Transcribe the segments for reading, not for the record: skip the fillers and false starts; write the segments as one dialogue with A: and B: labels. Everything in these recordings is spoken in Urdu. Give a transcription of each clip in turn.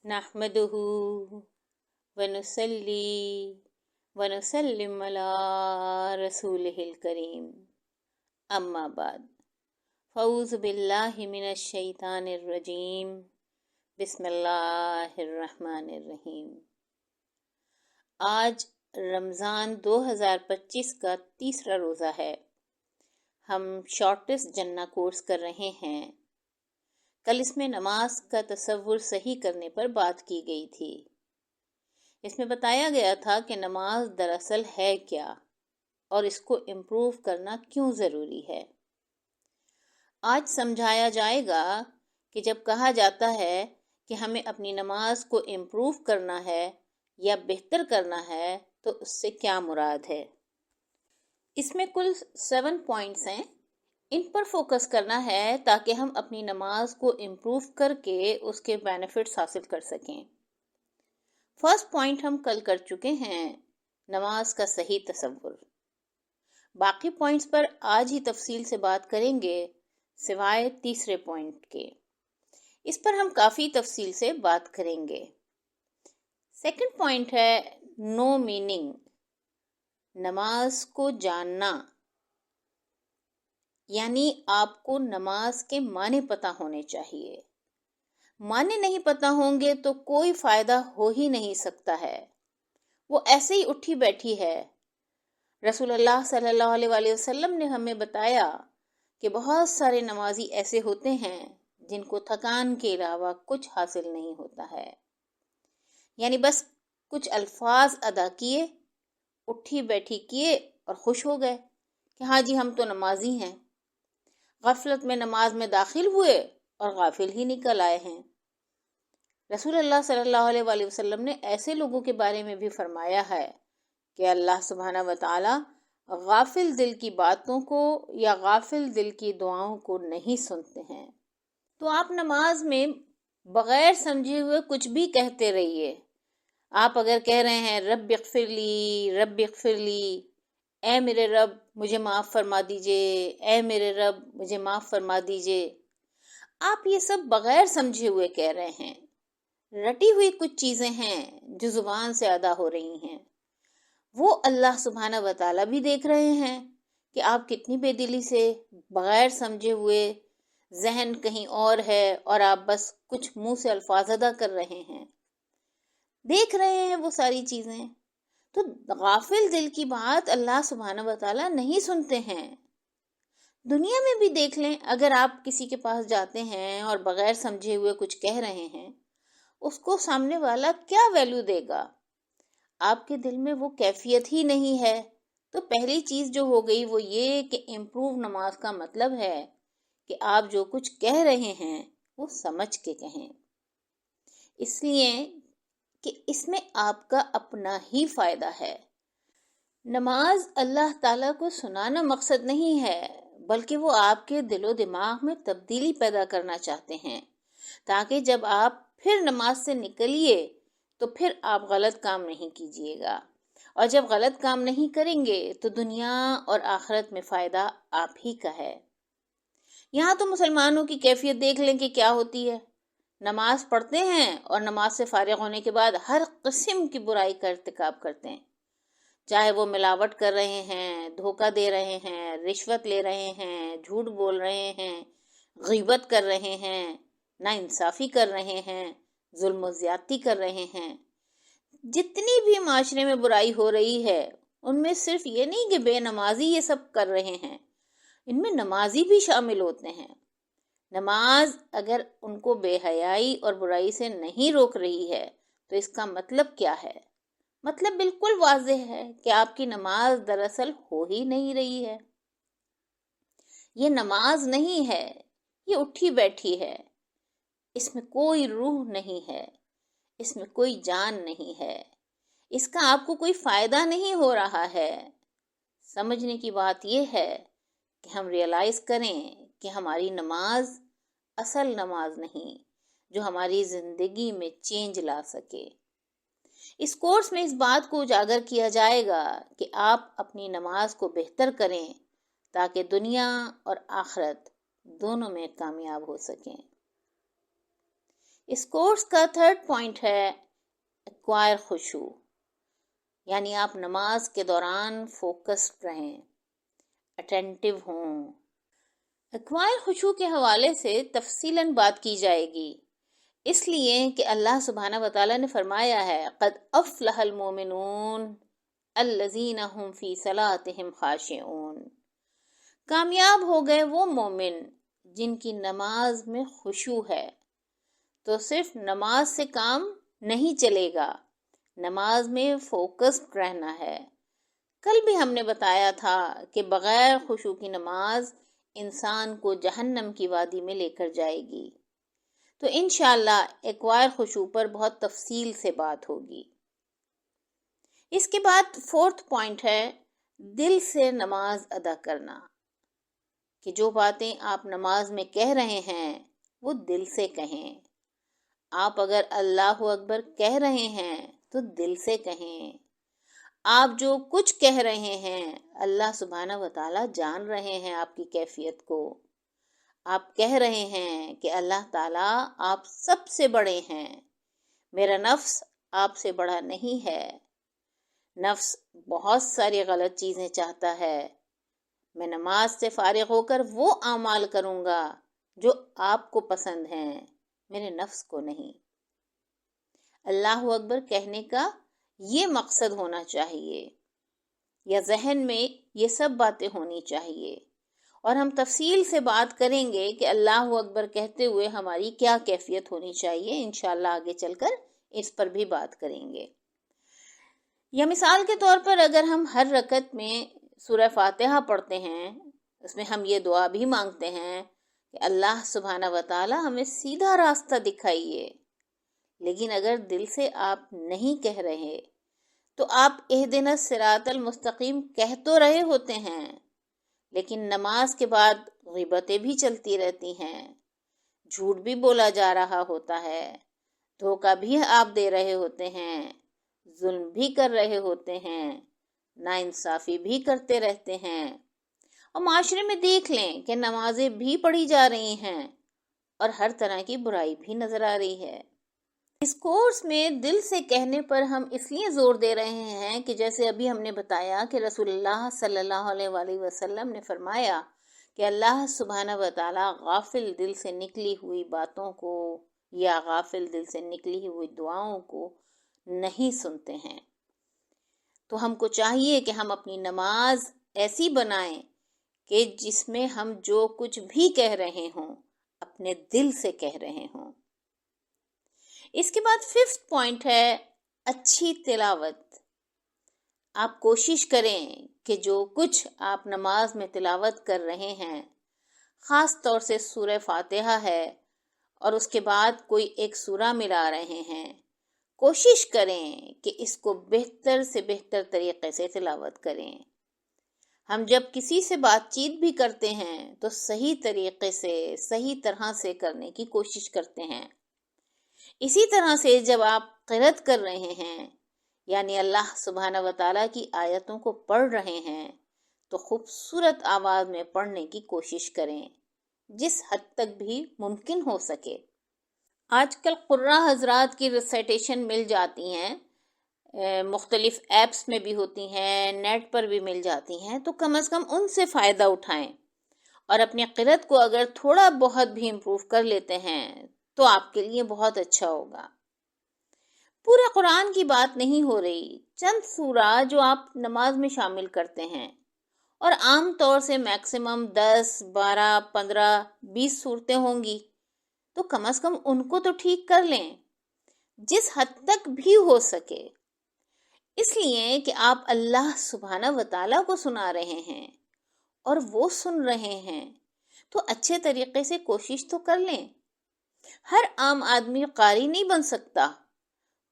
A: نحمدہ ونصلی ونسلم علی رسولہ الکریم، اما بعد، فاعوذ باللہ من الشیطان الرجیم، بسم اللہ الرحمن الرحیم۔ آج رمضان 2025 کا تیسرا روزہ ہے۔ ہم شارٹسٹ جنہ کورس کر رہے ہیں۔ کل اس میں نماز کا تصور صحیح کرنے پر بات کی گئی تھی۔ اس میں بتایا گیا تھا کہ نماز دراصل ہے کیا اور اس کو امپروو کرنا کیوں ضروری ہے۔ آج سمجھایا جائے گا کہ جب کہا جاتا ہے کہ ہمیں اپنی نماز کو امپروو کرنا ہے یا بہتر کرنا ہے تو اس سے کیا مراد ہے۔ اس میں کل 7 پوائنٹس ہیں۔ ان پر فوکس کرنا ہے تاکہ ہم اپنی نماز کو امپروو کر کے اس کے بینیفٹس حاصل کر سکیں۔ فرسٹ پوائنٹ ہم کل کر چکے ہیں، نماز کا صحیح تصور۔ باقی پوائنٹس پر آج ہی تفصیل سے بات کریں گے، سوائے تیسرے پوائنٹ کے۔ اس پر ہم کافی تفصیل سے بات کریں گے۔ سیکنڈ پوائنٹ ہے نو میننگ، نماز کو جاننا، یعنی آپ کو نماز کے معنی پتہ ہونے چاہیے۔ معنی نہیں پتہ ہوں گے تو کوئی فائدہ ہو ہی نہیں سکتا ہے، وہ ایسے ہی اٹھی بیٹھی ہے۔ رسول اللہ صلی اللہ علیہ وآلہ وسلم نے ہمیں بتایا کہ بہت سارے نمازی ایسے ہوتے ہیں جن کو تھکان کے علاوہ کچھ حاصل نہیں ہوتا ہے، یعنی بس کچھ الفاظ ادا کیے، اٹھی بیٹھی کیے اور خوش ہو گئے کہ ہاں جی ہم تو نمازی ہیں۔ غفلت میں نماز میں داخل ہوئے اور غافل ہی نکل آئے ہیں۔ رسول اللہ صلی اللہ علیہ وآلہ وسلم نے ایسے لوگوں کے بارے میں بھی فرمایا ہے کہ اللہ سبحانہ وتعالی غافل دل کی باتوں کو یا غافل دل کی دعاؤں کو نہیں سنتے ہیں۔ تو آپ نماز میں بغیر سمجھے ہوئے کچھ بھی کہتے رہیے۔ آپ اگر کہہ رہے ہیں رب اغفر لی، رب اغفر لی، اے میرے رب مجھے معاف فرما دیجئے، اے میرے رب مجھے معاف فرما دیجئے، آپ یہ سب بغیر سمجھے ہوئے کہہ رہے ہیں۔ رٹی ہوئی کچھ چیزیں ہیں جو زبان سے ادا ہو رہی ہیں، وہ اللہ سبحانہ وتعالی بھی دیکھ رہے ہیں کہ آپ کتنی بے دلی سے بغیر سمجھے ہوئے، ذہن کہیں اور ہے اور آپ بس کچھ منہ سے الفاظ ادا کر رہے ہیں، دیکھ رہے ہیں وہ ساری چیزیں۔ تو غافل دل کی بات اللہ سبحانہ وتعالی نہیں سنتے ہیں۔ دنیا میں بھی دیکھ لیں، اگر آپ کسی کے پاس جاتے ہیں اور بغیر سمجھے ہوئے کچھ کہہ رہے ہیں، اس کو سامنے والا کیا ویلیو دے گا؟ آپ کے دل میں وہ کیفیت ہی نہیں ہے۔ تو پہلی چیز جو ہو گئی وہ یہ کہ امپروو نماز کا مطلب ہے کہ آپ جو کچھ کہہ رہے ہیں وہ سمجھ کے کہیں، اس لیے کہ اس میں آپ کا اپنا ہی فائدہ ہے۔ نماز اللہ تعالیٰ کو سنانا مقصد نہیں ہے، بلکہ وہ آپ کے دل و دماغ میں تبدیلی پیدا کرنا چاہتے ہیں، تاکہ جب آپ پھر نماز سے نکلیے تو پھر آپ غلط کام نہیں کیجیے گا، اور جب غلط کام نہیں کریں گے تو دنیا اور آخرت میں فائدہ آپ ہی کا ہے۔ یہاں تو مسلمانوں کی کیفیت دیکھ لیں کہ کیا ہوتی ہے۔ نماز پڑھتے ہیں اور نماز سے فارغ ہونے کے بعد ہر قسم کی برائی کا ارتکاب کرتے ہیں، چاہے وہ ملاوٹ کر رہے ہیں، دھوکہ دے رہے ہیں، رشوت لے رہے ہیں، جھوٹ بول رہے ہیں، غیبت کر رہے ہیں، ناانصافی کر رہے ہیں، ظلم و زیادتی کر رہے ہیں۔ جتنی بھی معاشرے میں برائی ہو رہی ہے ان میں صرف یہ نہیں کہ بے نمازی یہ سب کر رہے ہیں، ان میں نمازی بھی شامل ہوتے ہیں۔ نماز اگر ان کو بے حیائی اور برائی سے نہیں روک رہی ہے تو اس کا مطلب کیا ہے؟ مطلب بالکل واضح ہے کہ آپ کی نماز دراصل ہو ہی نہیں رہی ہے۔ یہ نماز نہیں ہے، یہ اٹھی بیٹھی ہے۔ اس میں کوئی روح نہیں ہے، اس میں کوئی جان نہیں ہے، اس کا آپ کو کوئی فائدہ نہیں ہو رہا ہے۔ سمجھنے کی بات یہ ہے کہ ہم ریئلائز کریں کہ ہماری نماز اصل نماز نہیں جو ہماری زندگی میں چینج لا سکے۔ اس کورس میں اس بات کو اجاگر کیا جائے گا کہ آپ اپنی نماز کو بہتر کریں تاکہ دنیا اور آخرت دونوں میں کامیاب ہو سکیں۔ اس کورس کا 3rd پوائنٹ ہے ایکوائر خشوع، یعنی آپ نماز کے دوران فوکسڈ رہیں، اٹینٹیو ہوں۔ ایکوائر خشوع کے حوالے سے تفصیلاً بات کی جائے گی، اس لیے کہ اللہ سبحانہ وتعالی نے فرمایا ہے قد افلح المومنون الذین هم فی صلاتهم خاشعون، کامیاب ہو گئے وہ مومن جن کی نماز میں خشوع ہے۔ تو صرف نماز سے کام نہیں چلے گا، نماز میں فوکسڈ رہنا ہے۔ کل بھی ہم نے بتایا تھا کہ بغیر خشوع کی نماز انسان کو جہنم کی وادی میں لے کر جائے گی۔ تو انشاءاللہ ایکوائر خشوع پر بہت تفصیل سے بات ہوگی۔ اس کے بعد 4تھ پوائنٹ ہے دل سے نماز ادا کرنا، کہ جو باتیں آپ نماز میں کہہ رہے ہیں وہ دل سے کہیں۔ آپ اگر اللہ اکبر کہہ رہے ہیں تو دل سے کہیں۔ آپ جو کچھ کہہ رہے ہیں اللہ سبحانہ وتعالی جان رہے ہیں آپ کی کیفیت کو۔ آپ کہہ رہے ہیں کہ اللہ تعالیٰ آپ سب سے بڑے ہیں، میرا نفس آپ سے بڑا نہیں ہے، نفس بہت ساری غلط چیزیں چاہتا ہے، میں نماز سے فارغ ہو کر وہ اعمال کروں گا جو آپ کو پسند ہیں، میرے نفس کو نہیں۔ اللہ اکبر کہنے کا یہ مقصد ہونا چاہیے، یا ذہن میں یہ سب باتیں ہونی چاہیے۔ اور ہم تفصیل سے بات کریں گے کہ اللہ اکبر کہتے ہوئے ہماری کیا کیفیت ہونی چاہیے، انشاءاللہ آگے چل کر اس پر بھی بات کریں گے۔ یا مثال کے طور پر اگر ہم ہر رکعت میں سورہ فاتحہ پڑھتے ہیں، اس میں ہم یہ دعا بھی مانگتے ہیں کہ اللہ سبحانہ وتعالی ہمیں سیدھا راستہ دکھائیے، لیکن اگر دل سے آپ نہیں کہہ رہے تو آپ اہدنا الصراط المستقیم کہہ تو رہے ہوتے ہیں، لیکن نماز کے بعد غیبتیں بھی چلتی رہتی ہیں، جھوٹ بھی بولا جا رہا ہوتا ہے، دھوکہ بھی آپ دے رہے ہوتے ہیں، ظلم بھی کر رہے ہوتے ہیں، ناانصافی بھی کرتے رہتے ہیں، اور معاشرے میں دیکھ لیں کہ نمازیں بھی پڑھی جا رہی ہیں اور ہر طرح کی برائی بھی نظر آ رہی ہے۔ اس کورس میں دل سے کہنے پر ہم اس لیے زور دے رہے ہیں کہ جیسے ابھی ہم نے بتایا کہ رسول اللہ صلی اللہ علیہ وآلہ وسلم نے فرمایا کہ اللہ سبحانہ وتعالی غافل دل سے نکلی ہوئی باتوں کو یا غافل دل سے نکلی ہوئی دعاؤں کو نہیں سنتے ہیں۔ تو ہم کو چاہیے کہ ہم اپنی نماز ایسی بنائیں کہ جس میں ہم جو کچھ بھی کہہ رہے ہوں اپنے دل سے کہہ رہے ہوں۔ اس کے بعد 5th پوائنٹ ہے اچھی تلاوت۔ آپ کوشش کریں کہ جو کچھ آپ نماز میں تلاوت کر رہے ہیں، خاص طور سے سورہ فاتحہ ہے اور اس کے بعد کوئی ایک سورہ ملا رہے ہیں، کوشش کریں کہ اس کو بہتر سے بہتر طریقے سے تلاوت کریں۔ ہم جب کسی سے بات چیت بھی کرتے ہیں تو صحیح طریقے سے، صحیح طرح سے کرنے کی کوشش کرتے ہیں۔ اسی طرح سے جب آپ قرأت کر رہے ہیں، یعنی اللہ سبحانہ وتعالی کی آیتوں کو پڑھ رہے ہیں، تو خوبصورت آواز میں پڑھنے کی کوشش کریں، جس حد تک بھی ممکن ہو سکے۔ آج کل قراء حضرات کی ریسائٹیشن مل جاتی ہیں، مختلف ایپس میں بھی ہوتی ہیں، نیٹ پر بھی مل جاتی ہیں، تو کم از کم ان سے فائدہ اٹھائیں، اور اپنی قرأت کو اگر تھوڑا بہت بھی امپروو کر لیتے ہیں تو آپ کے لیے بہت اچھا ہوگا۔ پورے قرآن کی بات نہیں ہو رہی، چند سورہ جو آپ نماز میں شامل کرتے ہیں، اور عام طور سے میکسیمم 10، 12، 15، 20 صورتیں ہوں گی، تو کم از کم ان کو تو ٹھیک کر لیں جس حد تک بھی ہو سکے، اس لیے کہ آپ اللہ سبحانہ وتعالی کو سنا رہے ہیں اور وہ سن رہے ہیں، تو اچھے طریقے سے کوشش تو کر لیں۔ ہر عام آدمی قاری نہیں بن سکتا،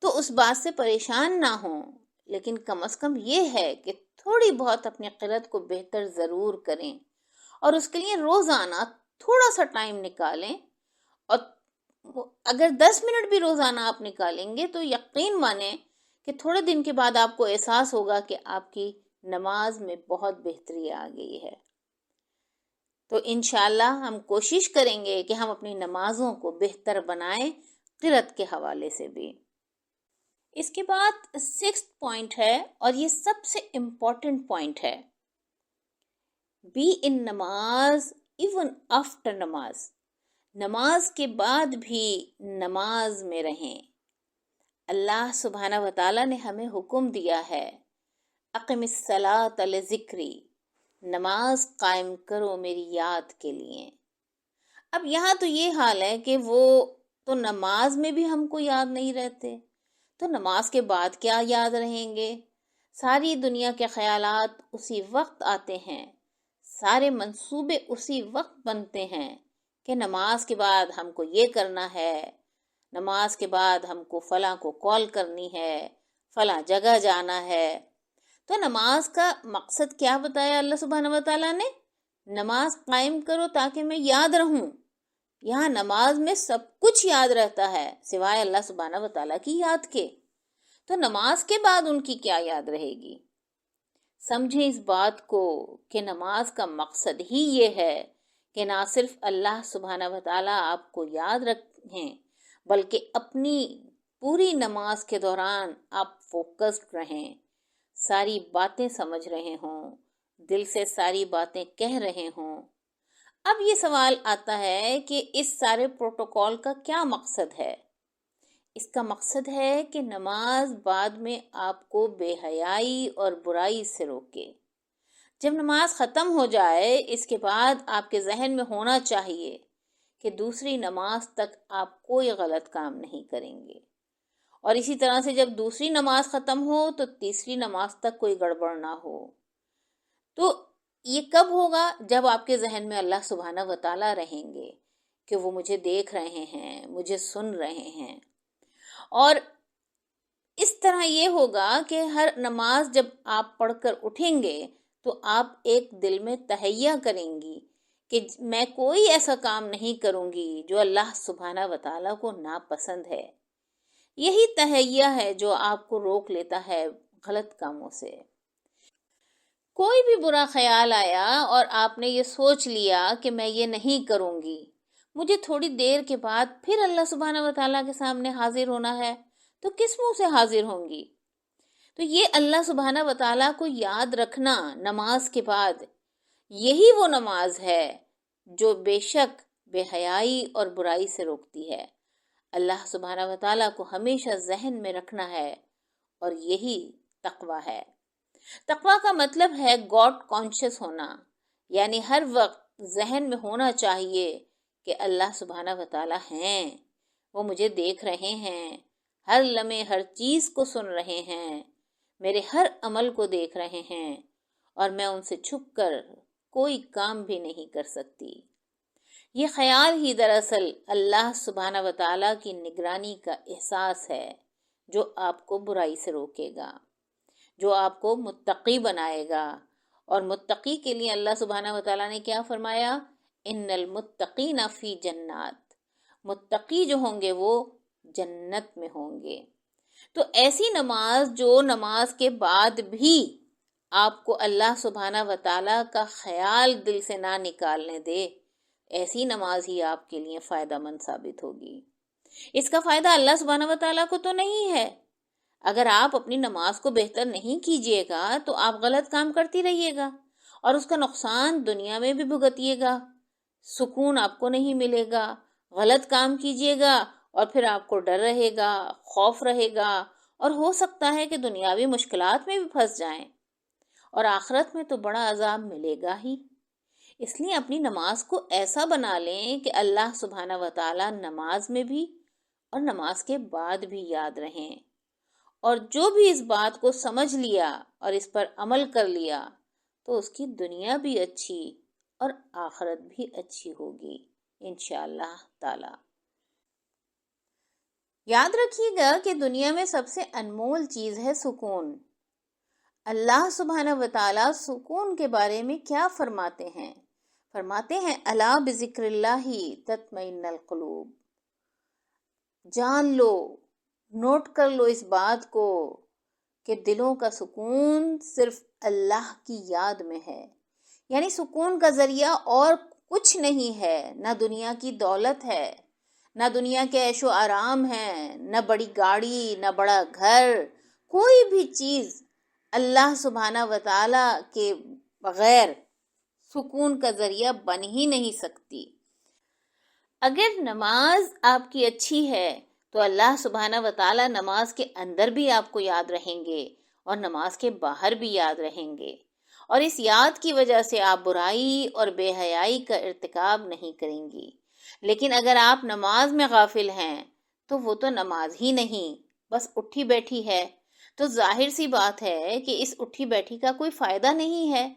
A: تو اس بات سے پریشان نہ ہوں، لیکن کم از کم یہ ہے کہ تھوڑی بہت اپنی قرأت کو بہتر ضرور کریں، اور اس کے لیے روزانہ تھوڑا سا ٹائم نکالیں، اور اگر 10 منٹ بھی روزانہ آپ نکالیں گے تو یقین مانیں کہ تھوڑے دن کے بعد آپ کو احساس ہوگا کہ آپ کی نماز میں بہت بہتری آ گئی ہے۔ تو انشاءاللہ ہم کوشش کریں گے کہ ہم اپنی نمازوں کو بہتر بنائیں، قرت کے حوالے سے بھی۔ اس کے بعد 6 پوائنٹ ہے، اور یہ سب سے امپورٹنٹ پوائنٹ ہے، بی ان نماز ایون آفٹر نماز، نماز کے بعد بھی نماز میں رہیں۔ اللہ سبحانہ و تعالیٰ نے ہمیں حکم دیا ہے، اقم الصلاۃ لذکری، نماز قائم کرو میری یاد کے لیے۔ اب یہاں تو یہ حال ہے کہ وہ تو نماز میں بھی ہم کو یاد نہیں رہتے، تو نماز کے بعد کیا یاد رہیں گے؟ ساری دنیا کے خیالات اسی وقت آتے ہیں، سارے منصوبے اسی وقت بنتے ہیں کہ نماز کے بعد ہم کو یہ کرنا ہے، نماز کے بعد ہم کو فلاں کو کال کرنی ہے، فلاں جگہ جانا ہے۔ تو نماز کا مقصد کیا بتایا اللہ سبحانہ و تعالیٰ نے؟ نماز قائم کرو تاکہ میں یاد رہوں۔ یہاں نماز میں سب کچھ یاد رہتا ہے سوائے اللہ سبحانہ و تعالیٰ کی یاد کے، تو نماز کے بعد ان کی کیا یاد رہے گی؟ سمجھیں اس بات کو کہ نماز کا مقصد ہی یہ ہے کہ نہ صرف اللہ سبحانہ و تعالیٰ آپ کو یاد رکھیں، بلکہ اپنی پوری نماز کے دوران آپ فوکسڈ رہیں، ساری باتیں سمجھ رہے ہوں، دل سے ساری باتیں کہہ رہے ہوں۔ اب یہ سوال آتا ہے کہ اس سارے پروٹوکول کا کیا مقصد ہے؟ اس کا مقصد ہے کہ نماز بعد میں آپ کو بے حیائی اور برائی سے روکے۔ جب نماز ختم ہو جائے، اس کے بعد آپ کے ذہن میں ہونا چاہیے کہ دوسری نماز تک آپ کوئی غلط کام نہیں کریں گے، اور اسی طرح سے جب دوسری نماز ختم ہو تو تیسری نماز تک کوئی گڑبڑ نہ ہو۔ تو یہ کب ہوگا؟ جب آپ کے ذہن میں اللہ سبحانہ و تعالیٰ رہیں گے کہ وہ مجھے دیکھ رہے ہیں، مجھے سن رہے ہیں۔ اور اس طرح یہ ہوگا کہ ہر نماز جب آپ پڑھ کر اٹھیں گے تو آپ ایک دل میں تہیہ کریں گی کہ میں کوئی ایسا کام نہیں کروں گی جو اللہ سبحانہ و تعالیٰ کو ناپسند ہے۔ یہی تہیہ ہے جو آپ کو روک لیتا ہے غلط کاموں سے۔ کوئی بھی برا خیال آیا اور آپ نے یہ سوچ لیا کہ میں یہ نہیں کروں گی، مجھے تھوڑی دیر کے بعد پھر اللہ سبحانہ و تعالیٰ کے سامنے حاضر ہونا ہے، تو کس منہ سے حاضر ہوں گی؟ تو یہ اللہ سبحانہ و تعالیٰ کو یاد رکھنا نماز کے بعد، یہی وہ نماز ہے جو بے شک بے حیائی اور برائی سے روکتی ہے۔ اللہ سبحانہ و تعالیٰ کو ہمیشہ ذہن میں رکھنا ہے، اور یہی تقوی ہے۔ تقوی کا مطلب ہے گاڈ کانشیس ہونا، یعنی ہر وقت ذہن میں ہونا چاہیے کہ اللہ سبحانہ و تعالیٰ ہیں، وہ مجھے دیکھ رہے ہیں، ہر لمحے ہر چیز کو سن رہے ہیں، میرے ہر عمل کو دیکھ رہے ہیں، اور میں ان سے چھپ کر کوئی کام بھی نہیں کر سکتی۔ یہ خیال ہی دراصل اللہ سبحانہ و تعالیٰ کی نگرانی کا احساس ہے جو آپ کو برائی سے روکے گا، جو آپ کو متقی بنائے گا۔ اور متقی کے لیے اللہ سبحانہ و تعالیٰ نے کیا فرمایا؟ ان المتقین فی جنات، متقی جو ہوں گے وہ جنت میں ہوں گے۔ تو ایسی نماز جو نماز کے بعد بھی آپ کو اللہ سبحانہ و تعالیٰ کا خیال دل سے نہ نکالنے دے، ایسی نماز ہی آپ کے لیے فائدہ مند ثابت ہوگی۔ اس کا فائدہ اللہ سبحانہ و تعالیٰ کو تو نہیں ہے۔ اگر آپ اپنی نماز کو بہتر نہیں کیجیے گا تو آپ غلط کام کرتی رہیے گا، اور اس کا نقصان دنیا میں بھی بھگتیے گا، سکون آپ کو نہیں ملے گا۔ غلط کام کیجیے گا اور پھر آپ کو ڈر رہے گا، خوف رہے گا، اور ہو سکتا ہے کہ دنیاوی مشکلات میں بھی پھنس جائیں، اور آخرت میں تو بڑا عذاب ملے گا ہی۔ اس لیے اپنی نماز کو ایسا بنا لیں کہ اللہ سبحانہ و تعالیٰ نماز میں بھی اور نماز کے بعد بھی یاد رہیں، اور جو بھی اس بات کو سمجھ لیا اور اس پر عمل کر لیا تو اس کی دنیا بھی اچھی اور آخرت بھی اچھی ہوگی انشاءاللہ تعالی۔ یاد رکھیے گا کہ دنیا میں سب سے انمول چیز ہے سکون۔ اللہ سبحانہ و تعالیٰ سکون کے بارے میں کیا فرماتے ہیں؟ فرماتے ہیں الا بذکر اللہ تطمئن القلوب۔ جان لو، نوٹ کر لو اس بات کو کہ دلوں کا سکون صرف اللہ کی یاد میں ہے۔ یعنی سکون کا ذریعہ اور کچھ نہیں ہے، نہ دنیا کی دولت ہے، نہ دنیا کے عیش و آرام ہیں، نہ بڑی گاڑی، نہ بڑا گھر، کوئی بھی چیز اللہ سبحانہ و تعالی کے بغیر سکون کا ذریعہ بن ہی نہیں سکتی۔ اگر نماز آپ کی اچھی ہے تو اللہ سبحانہ و تعالی نماز کے اندر بھی آپ کو یاد رہیں گے اور نماز کے باہر بھی یاد رہیں گے، اور اس یاد کی وجہ سے آپ برائی اور بے حیائی کا ارتکاب نہیں کریں گی۔ لیکن اگر آپ نماز میں غافل ہیں تو وہ تو نماز ہی نہیں، بس اٹھی بیٹھی ہے، تو ظاہر سی بات ہے کہ اس اٹھی بیٹھی کا کوئی فائدہ نہیں ہے۔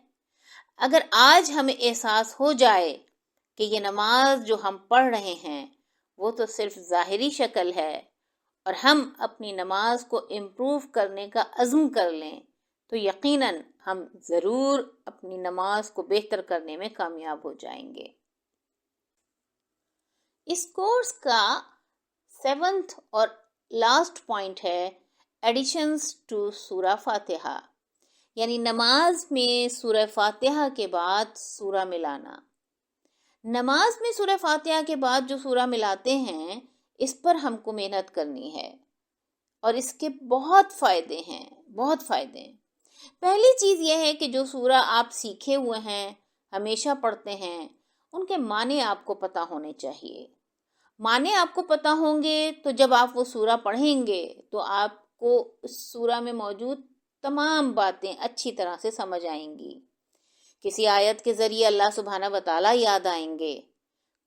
A: اگر آج ہمیں احساس ہو جائے کہ یہ نماز جو ہم پڑھ رہے ہیں وہ تو صرف ظاہری شکل ہے، اور ہم اپنی نماز کو امپروو کرنے کا عزم کر لیں، تو یقیناً ہم ضرور اپنی نماز کو بہتر کرنے میں کامیاب ہو جائیں گے۔ اس کورس کا 7th اور لاسٹ پوائنٹ ہے ایڈیشنز ٹو سورہ فاتحہ، یعنی نماز میں سورہ فاتحہ کے بعد سورہ ملانا۔ نماز میں سورہ فاتحہ کے بعد جو سورہ ملاتے ہیں اس پر ہم کو محنت کرنی ہے، اور اس کے بہت فائدے ہیں، بہت فائدے ہیں۔ پہلی چیز یہ ہے کہ جو سورہ آپ سیکھے ہوئے ہیں، ہمیشہ پڑھتے ہیں، ان کے معنی آپ کو پتہ ہونے چاہیے۔ معنی آپ کو پتہ ہوں گے تو جب آپ وہ سورہ پڑھیں گے تو آپ کو اس سورہ میں موجود تمام باتیں اچھی طرح سے سمجھ آئیں گی۔ کسی آیت کے ذریعے اللہ سبحانہ و تعالیٰ یاد آئیں گے،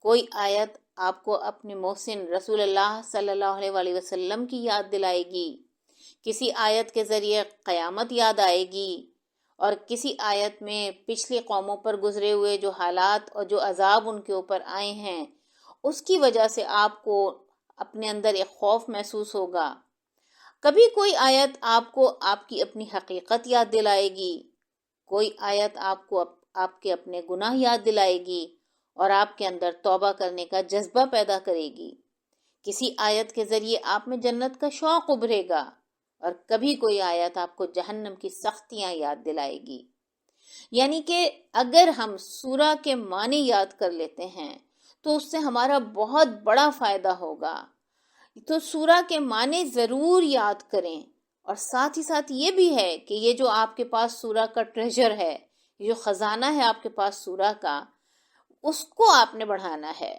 A: کوئی آیت آپ کو اپنے محسن رسول اللہ صلی اللہ علیہ وآلہ وسلم کی یاد دلائے گی، کسی آیت کے ذریعے قیامت یاد آئے گی، اور کسی آیت میں پچھلی قوموں پر گزرے ہوئے جو حالات اور جو عذاب ان کے اوپر آئے ہیں اس کی وجہ سے آپ کو اپنے اندر ایک خوف محسوس ہوگا۔ کبھی کوئی آیت آپ کو آپ کی اپنی حقیقت یاد دلائے گی، کوئی آیت آپ کو آپ کے اپنے گناہ یاد دلائے گی اور آپ کے اندر توبہ کرنے کا جذبہ پیدا کرے گی۔ کسی آیت کے ذریعے آپ میں جنت کا شوق ابھرے گا، اور کبھی کوئی آیت آپ کو جہنم کی سختیاں یاد دلائے گی۔ یعنی کہ اگر ہم سورہ کے معنی یاد کر لیتے ہیں تو اس سے ہمارا بہت بڑا فائدہ ہوگا۔ تو سورہ کے معنی ضرور یاد کریں، اور ساتھ ہی ساتھ یہ بھی ہے کہ یہ جو آپ کے پاس سورہ کا ٹریجر ہے، یہ جو خزانہ ہے آپ کے پاس سورہ کا، اس کو آپ نے بڑھانا ہے،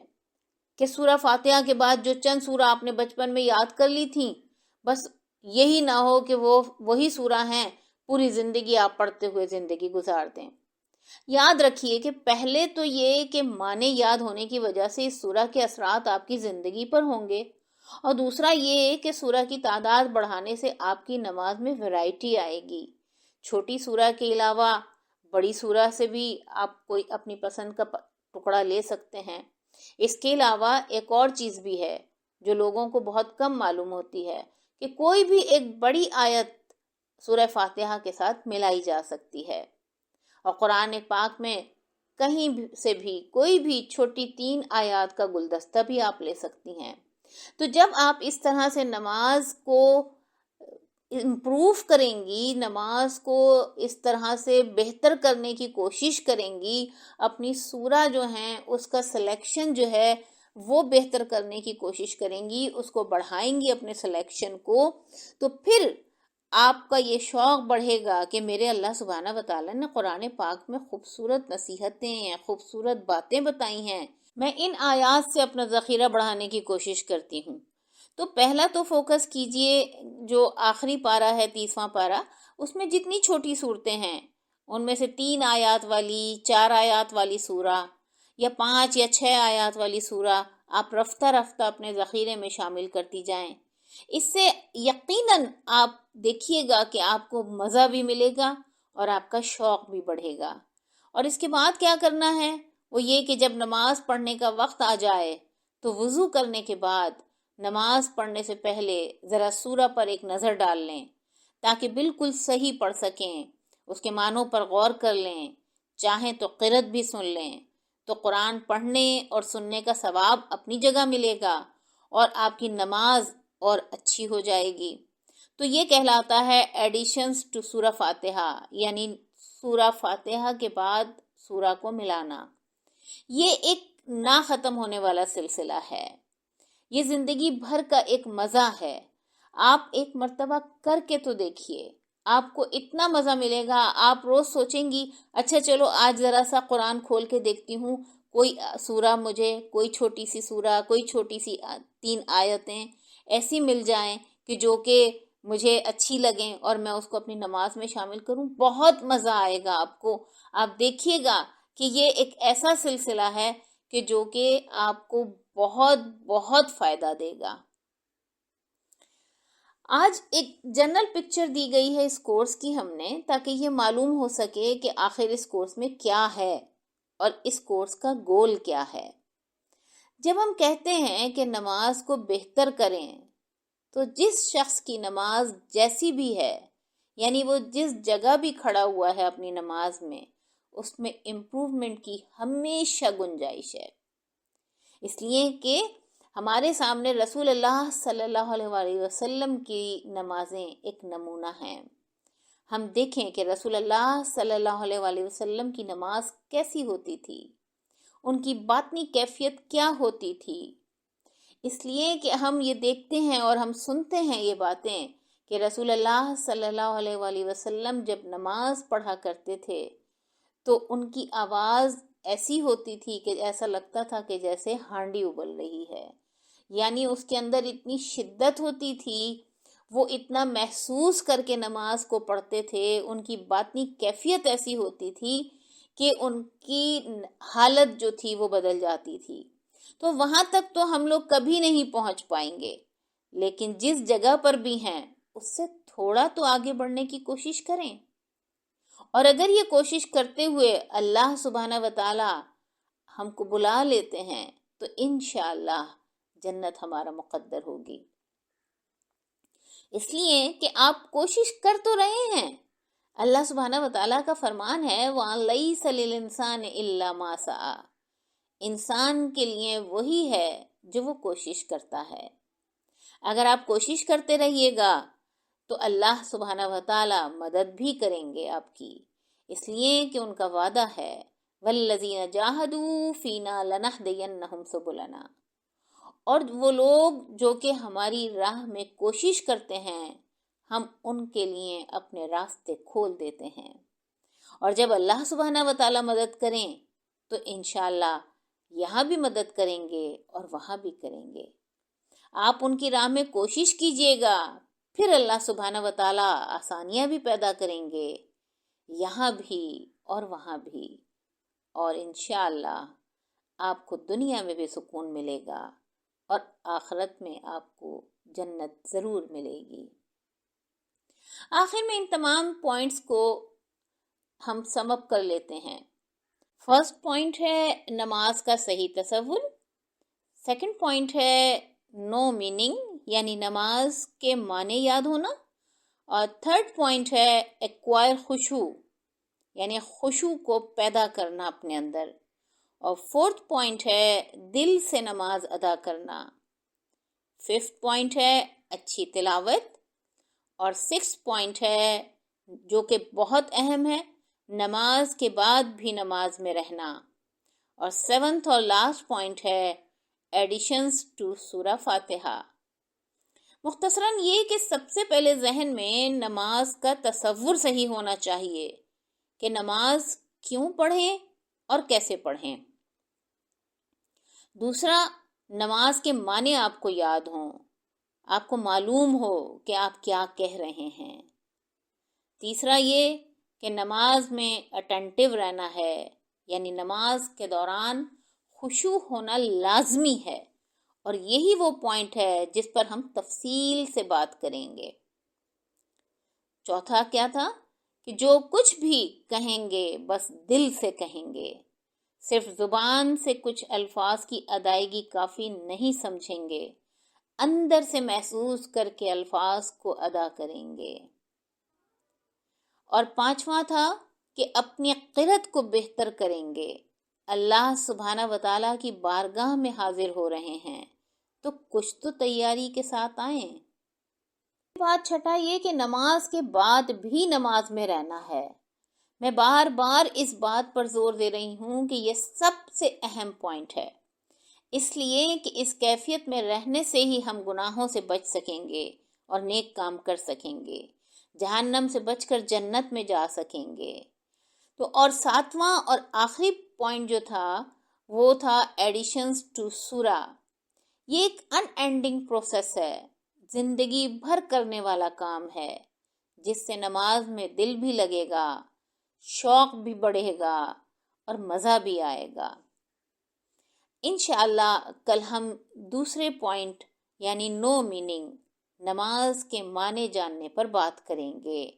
A: کہ سورہ فاتحہ کے بعد جو چند سورہ آپ نے بچپن میں یاد کر لی تھیں، بس یہی نہ ہو کہ وہی سورہ ہیں پوری زندگی آپ پڑھتے ہوئے زندگی گزار دیں۔ یاد رکھیے کہ پہلے تو یہ کہ معنی یاد ہونے کی وجہ سے اس سورہ کے اثرات آپ کی زندگی پر ہوں گے، اور دوسرا یہ کہ سورہ کی تعداد بڑھانے سے آپ کی نماز میں ویرائٹی آئے گی۔ چھوٹی سورہ کے علاوہ بڑی سورہ سے بھی آپ کوئی اپنی پسند کا ٹکڑا لے سکتے ہیں۔ اس کے علاوہ ایک اور چیز بھی ہے جو لوگوں کو بہت کم معلوم ہوتی ہے، کہ کوئی بھی ایک بڑی آیت سورہ فاتحہ کے ساتھ ملائی جا سکتی ہے، اور قرآن پاک میں کہیں سے بھی کوئی بھی چھوٹی 3 آیات کا گلدستہ بھی آپ لے سکتی ہیں۔ تو جب آپ اس طرح سے نماز کو امپروو کریں گی، نماز کو اس طرح سے بہتر کرنے کی کوشش کریں گی، اپنی سورہ جو ہیں اس کا سلیکشن جو ہے وہ بہتر کرنے کی کوشش کریں گی، اس کو بڑھائیں گی اپنے سلیکشن کو، تو پھر آپ کا یہ شوق بڑھے گا کہ میرے اللہ سبحانہ و تعالیٰ نے قرآن پاک میں خوبصورت نصیحتیں، خوبصورت باتیں بتائی ہیں، میں ان آیات سے اپنا ذخیرہ بڑھانے کی کوشش کرتی ہوں۔ تو پہلا تو فوکس کیجئے جو آخری پارہ ہے 30واں پارہ، اس میں جتنی چھوٹی صورتیں ہیں ان میں سے 3 آیات والی، 4 آیات والی سورہ، یا 5 یا 6 آیات والی سورہ آپ رفتہ رفتہ اپنے ذخیرے میں شامل کرتی جائیں۔ اس سے یقیناً آپ دیکھیے گا کہ آپ کو مزہ بھی ملے گا اور آپ کا شوق بھی بڑھے گا۔ اور اس کے بعد کیا کرنا ہے، وہ یہ کہ جب نماز پڑھنے کا وقت آ جائے تو وضو کرنے کے بعد نماز پڑھنے سے پہلے ذرا سورہ پر ایک نظر ڈال لیں، تاکہ بالکل صحیح پڑھ سکیں، اس کے معنوں پر غور کر لیں، چاہیں تو قرأت بھی سن لیں، تو قرآن پڑھنے اور سننے کا ثواب اپنی جگہ ملے گا اور آپ کی نماز اور اچھی ہو جائے گی۔ تو یہ کہلاتا ہے ایڈیشنز ٹو سورہ فاتحہ، یعنی سورہ فاتحہ کے بعد سورہ کو ملانا۔ یہ ایک نہ ختم ہونے والا سلسلہ ہے۔ یہ زندگی بھر کا ایک مزہ ہے. آپ ایک مرتبہ کر کے تو دیکھیے, آپ کو اتنا مزہ ملے گا. آپ روز سوچیں گی اچھا چلو آج ذرا سا قرآن کھول کے دیکھتی ہوں, کوئی سورہ مجھے, کوئی چھوٹی سی سورہ, کوئی چھوٹی سی 3 آیتیں ایسی مل جائیں کہ جو کہ مجھے اچھی لگیں اور میں اس کو اپنی نماز میں شامل کروں. بہت مزہ آئے گا آپ کو. آپ دیکھیے گا کہ یہ ایک ایسا سلسلہ ہے کہ جو کہ آپ کو بہت بہت فائدہ دے گا. آج ایک جنرل پکچر دی گئی ہے اس کورس کی ہم نے, تاکہ یہ معلوم ہو سکے کہ آخر اس کورس میں کیا ہے اور اس کورس کا گول کیا ہے. جب ہم کہتے ہیں کہ نماز کو بہتر کریں, تو جس شخص کی نماز جیسی بھی ہے, یعنی وہ جس جگہ بھی کھڑا ہوا ہے اپنی نماز میں, اس میں امپروومنٹ کی ہمیشہ گنجائش ہے. اس لیے کہ ہمارے سامنے رسول اللہ صلی اللہ علیہ وسلم کی نمازیں ایک نمونہ ہیں. ہم دیکھیں کہ رسول اللہ صلی اللہ علیہ وسلم کی نماز کیسی ہوتی تھی, ان کی باطنی کیفیت کیا ہوتی تھی. اس لیے کہ ہم یہ دیکھتے ہیں اور ہم سنتے ہیں یہ باتیں کہ رسول اللہ صلی اللہ علیہ وسلم جب نماز پڑھا کرتے تھے تو ان کی آواز ایسی ہوتی تھی کہ ایسا لگتا تھا کہ جیسے ہانڈی ابل رہی ہے. یعنی اس کے اندر اتنی شدت ہوتی تھی, وہ اتنا محسوس کر کے نماز کو پڑھتے تھے. ان کی باطنی کیفیت ایسی ہوتی تھی کہ ان کی حالت جو تھی وہ بدل جاتی تھی. تو وہاں تک تو ہم لوگ کبھی نہیں پہنچ پائیں گے, لیکن جس جگہ پر بھی ہیں اس سے تھوڑا تو آگے بڑھنے کی کوشش کریں. اور اگر یہ کوشش کرتے ہوئے اللہ سبحانہ وتعالی ہم کو بلا لیتے ہیں تو انشاءاللہ جنت ہمارا مقدر ہوگی. اس لیے کہ آپ کوشش کر تو رہے ہیں. اللہ سبحانہ وتعالی کا فرمان ہے وَأَن لَيْسَ لِلْإِنسَانِ إِلَّا مَا سَعَى, انسان کے لیے وہی ہے جو وہ کوشش کرتا ہے. اگر آپ کوشش کرتے رہیے گا تو اللہ سبحانہ وتعالی مدد بھی کریں گے آپ کی, اس لیے کہ ان کا وعدہ ہے وَالَّذِينَ جَاهَدُوا فِينَا لَنَهْدِيَنَّهُمْ سُبُلَنَا, اور وہ لوگ جو کہ ہماری راہ میں کوشش کرتے ہیں ہم ان کے لیے اپنے راستے کھول دیتے ہیں. اور جب اللہ سبحانہ وتعالی مدد کریں تو انشاءاللہ یہاں بھی مدد کریں گے اور وہاں بھی کریں گے. آپ ان کی راہ میں کوشش کیجئے گا, پھر اللہ سبحانہ وتعالی آسانیاں بھی پیدا کریں گے یہاں بھی اور وہاں بھی, اور انشاءاللہ آپ کو دنیا میں بھی سکون ملے گا اور آخرت میں آپ کو جنت ضرور ملے گی. آخر میں ان تمام پوائنٹس کو ہم سم اپ کر لیتے ہیں. فرسٹ پوائنٹ ہے نماز کا صحیح تصور. سیکنڈ پوائنٹ ہے نو میننگ, یعنی نماز کے معنی یاد ہونا. اور تھرڈ پوائنٹ ہے ایکوائر خشوع, یعنی خشوع کو پیدا کرنا اپنے اندر. اور فورتھ پوائنٹ ہے دل سے نماز ادا کرنا. ففتھ پوائنٹ ہے اچھی تلاوت. اور سکس پوائنٹ ہے جو کہ بہت اہم ہے, نماز کے بعد بھی نماز میں رہنا. اور سیونتھ اور لاسٹ پوائنٹ ہے ایڈیشنز ٹو سورہ فاتحہ. مختصراً یہ کہ سب سے پہلے ذہن میں نماز کا تصور صحیح ہونا چاہیے کہ نماز کیوں پڑھیں اور کیسے پڑھیں. دوسرا, نماز کے معنی آپ کو یاد ہوں, آپ کو معلوم ہو کہ آپ کیا کہہ رہے ہیں. تیسرا یہ کہ نماز میں اٹینٹیو رہنا ہے, یعنی نماز کے دوران خشوع ہونا لازمی ہے, اور یہی وہ پوائنٹ ہے جس پر ہم تفصیل سے بات کریں گے. چوتھا کیا تھا کہ جو کچھ بھی کہیں گے بس دل سے کہیں گے, صرف زبان سے کچھ الفاظ کی ادائیگی کافی نہیں سمجھیں گے, اندر سے محسوس کر کے الفاظ کو ادا کریں گے. اور پانچواں تھا کہ اپنی قرت کو بہتر کریں گے. اللہ سبحانہ وتعالی کی بارگاہ میں حاضر ہو رہے ہیں تو کچھ تو تیاری کے ساتھ آئیں. بات چھٹا یہ کہ نماز کے بعد بھی نماز میں رہنا ہے. میں بار بار اس بات پر زور دے رہی ہوں کہ یہ سب سے اہم پوائنٹ ہے. اس لیے کہ اس کیفیت میں رہنے سے ہی ہم گناہوں سے بچ سکیں گے اور نیک کام کر سکیں گے، جہنم سے بچ کر جنت میں جا سکیں گے۔ تو اور ساتواں اور آخری پوائنٹ جو تھا وہ تھا ایڈیشنز ٹو سورہ۔ یہ ایک ان اینڈنگ پروسیس ہے، زندگی بھر کرنے والا کام ہے، جس سے نماز میں دل بھی لگے گا، شوق بھی بڑھے گا اور مزہ بھی آئے گا۔ انشاءاللہ کل ہم دوسرے پوائنٹ یعنی نو میننگ، نماز کے معنی جاننے پر بات کریں گے۔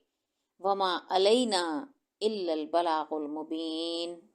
A: وما علینا الا البلاغ المبین۔